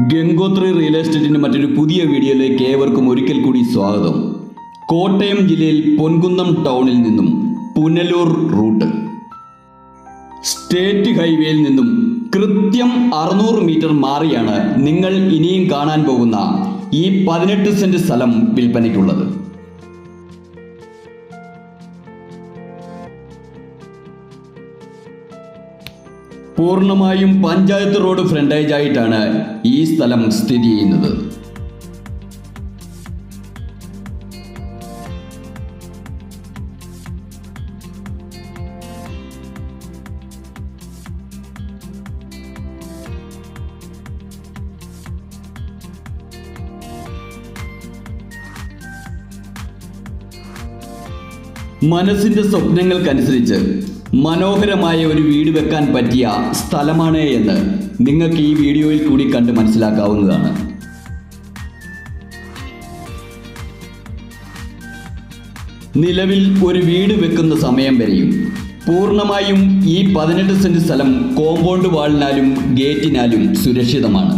Gangotri real എസ്റ്റേറ്റിന്റെ മറ്റൊരു പുതിയ വീഡിയോയിലേക്ക് ഏവർക്കും ഒരിക്കൽ കൂടി സ്വാഗതം. കോട്ടയം ജില്ലയിൽ പൊൻകുന്നം ടൗണിൽ നിന്നും പുനലൂർ റൂട്ട് സ്റ്റേറ്റ് ഹൈവേയിൽ നിന്നും കൃത്യം 600 മീറ്റർ മാറിയാണ് നിങ്ങൾ ഇനിയും കാണാൻ പോകുന്ന ഈ 18 സെന്റ് സ്ഥലം വിൽപ്പനയ്ക്കുള്ളത്. പൂർണ്ണമായും പഞ്ചായത്ത് റോഡ് ഫ്രണ്ടേജ് ആയിട്ടാണ് ഈ സ്ഥലം സ്ഥിതി ചെയ്യുന്നത്. മനസ്സിന്റെ സ്വപ്നങ്ങൾക്കനുസരിച്ച് മനോഹരമായ ഒരു വീട് വെക്കാൻ പറ്റിയ സ്ഥലമാണ് എന്ന് നിങ്ങൾക്ക് ഈ വീഡിയോയിൽ കൂടി കണ്ട് മനസ്സിലാക്കാവുന്നതാണ്. നിലവിൽ ഒരു വീട് വെക്കുന്ന സമയം വരെയും പൂർണ്ണമായും ഈ 18 സെന്റ് സ്ഥലം കോമ്പൗണ്ട് വാളിനാലും ഗേറ്റിനാലും സുരക്ഷിതമാണ്.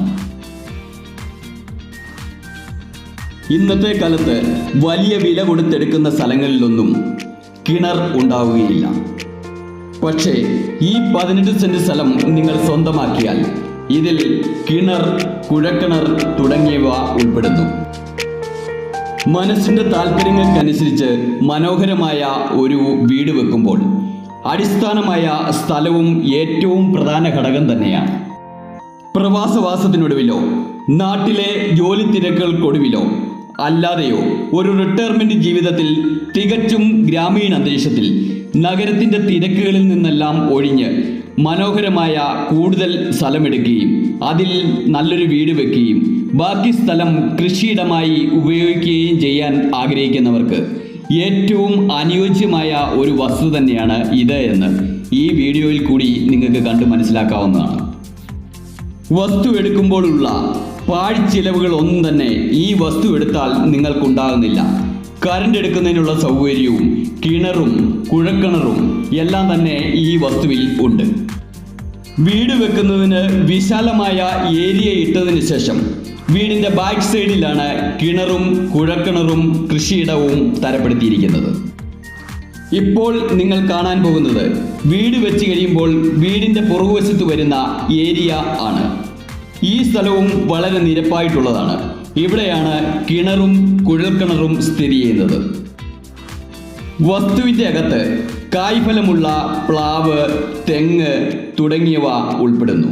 ഇന്നത്തെ കാലത്ത് വലിയ വില കൊടുത്തെടുക്കുന്ന സ്ഥലങ്ങളിലൊന്നും കിണർ ഉണ്ടാവുകയില്ല. പക്ഷേ ഈ 18 സെന്റ് സ്ഥലം നിങ്ങൾ സ്വന്തമാക്കിയാൽ ഇതിൽ കിണർ, കുഴക്കിണർ തുടങ്ങിയവ ഉൾപ്പെടുന്നു. മനസ്സിന്റെ താല്പര്യങ്ങൾക്കനുസരിച്ച് മനോഹരമായ ഒരു വീട് വെക്കുമ്പോൾ അടിസ്ഥാനമായ സ്ഥലവും ഏറ്റവും പ്രധാന ഘടകം തന്നെയാണ്. പ്രവാസവാസത്തിനൊടുവിലോ നാട്ടിലെ ജോലി തിരക്കുകൾക്കൊടുവിലോ അല്ലാതെയോ ഒരു റിട്ടയർമെന്റ് ജീവിതത്തിൽ തികച്ചും ഗ്രാമീണ അന്തരീക്ഷത്തിൽ നഗരത്തിന്റെ തിരക്കുകളിൽ നിന്നെല്ലാം ഒഴിഞ്ഞ് മനോഹരമായ കൂടുതൽ സ്ഥലമെടുക്കുകയും അതിൽ നല്ലൊരു വീട് വെക്കുകയും ബാക്കി സ്ഥലം കൃഷിയിടമായി ഉപയോഗിക്കുകയും ചെയ്യാൻ ആഗ്രഹിക്കുന്നവർക്ക് ഏറ്റവും അനുയോജ്യമായ ഒരു വസ്തു തന്നെയാണ് ഇത് എന്ന് ഈ വീഡിയോയിൽ കൂടി നിങ്ങൾക്ക് കണ്ട് മനസ്സിലാക്കാവുന്നതാണ്. വസ്തു എടുക്കുമ്പോഴുള്ള പാഴ്ചിലവുകൾ ഒന്നും തന്നെ ഈ വസ്തു എടുത്താൽ നിങ്ങൾക്കുണ്ടാകുന്നില്ല. കറണ്ട് എടുക്കുന്നതിനുള്ള സൗകര്യവും കിണറും കുഴക്കിണറും എല്ലാം തന്നെ ഈ വസ്തുവിൽ ഉണ്ട്. വീട് വെക്കുന്നതിന് വിശാലമായ ഏരിയ ഇട്ടതിന് ശേഷം വീടിൻ്റെ ബാക്ക് സൈഡിലാണ് കിണറും കുഴക്കിണറും കൃഷിയിടവും തരപ്പെടുത്തിയിരിക്കുന്നത്. ഇപ്പോൾ നിങ്ങൾ കാണാൻ പോകുന്നത് വീട് വെച്ച് കഴിയുമ്പോൾ വീടിൻ്റെ പുറകുവശത്ത് വരുന്ന ഏരിയ ആണ്. ഈ സ്ഥലവും വളരെ നിരപ്പായിട്ടുള്ളതാണ്. ഇവിടെയാണ് കിണറും കുഴൽക്കിണറും സ്ഥിതി ചെയ്യുന്നത്. വസ്തുവിൻ്റെ അകത്ത് കായ്ഫലമുള്ള പ്ലാവ്, തെങ്ങ് തുടങ്ങിയവ ഉൾപ്പെടുന്നു.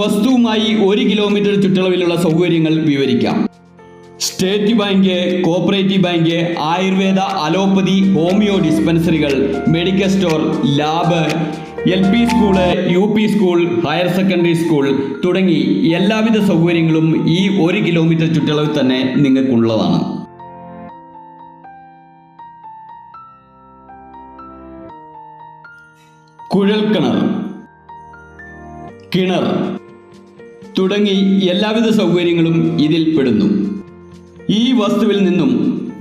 വസ്തുവുമായി 1 കിലോമീറ്റർ ചുറ്റളവിലുള്ള സൗകര്യങ്ങൾ വിവരിക്കാം. State bank, cooperative bank, Ayurveda, allopathy, homeo ഡിസ്പെൻസറികൾ, medical store, lab, LP school, UP school, higher secondary school തുടങ്ങി എല്ലാവിധ സൗകര്യങ്ങളും ഈ 1 കിലോമീറ്റർ ചുറ്റളവിൽ തന്നെ നിങ്ങൾക്കുള്ളതാണ്. കുഴൽക്കിണർ, കിണർ തുടങ്ങി എല്ലാവിധ സൗകര്യങ്ങളും ഇതിൽ പെടുന്നു. ഈ വസ്തുവിൽ നിന്നും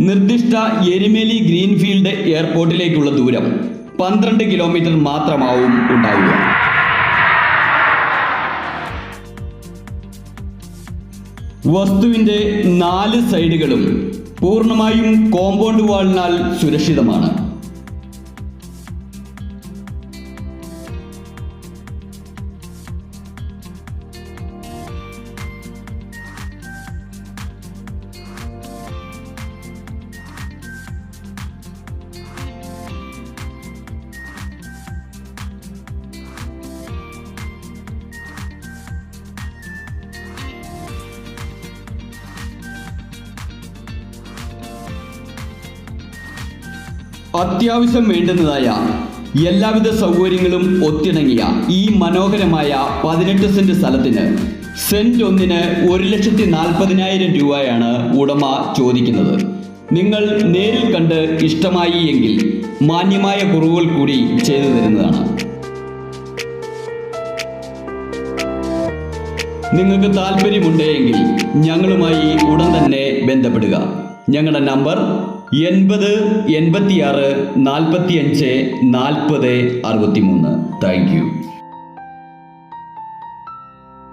നിർദ്ദിഷ്ട എരുമേലി ഗ്രീൻഫീൽഡ് എയർപോർട്ടിലേക്കുള്ള ദൂരം 12 കിലോമീറ്റർ മാത്രമാവും ഉണ്ടാവുക. വസ്തുവിൻ്റെ 4 സൈഡുകളും പൂർണ്ണമായും കോമ്പൗണ്ട് വാളിനാൽ സുരക്ഷിതമാണ്. അത്യാവശ്യം വേണ്ടുന്നതായ എല്ലാവിധ സൗകര്യങ്ങളും ഒത്തിണങ്ങിയ ഈ മനോഹരമായ 18 സെന്റ് സ്ഥലത്തിന് സെന്റ് ഒന്നിന് 1,40,000 രൂപയാണ് ഉടമ ചോദിക്കുന്നത്. നിങ്ങൾ നേരിൽ കണ്ട് ഇഷ്ടമായി എങ്കിൽ മാന്യമായ കുറവുകൾ കൂടി ചെയ്തു തരുന്നതാണ്. നിങ്ങൾക്ക് താല്പര്യമുണ്ടെങ്കിൽ ഞങ്ങളുമായി ഉടൻ തന്നെ ബന്ധപ്പെടുക. ഞങ്ങളുടെ നമ്പർ 80 86 45 40 63. Thank you.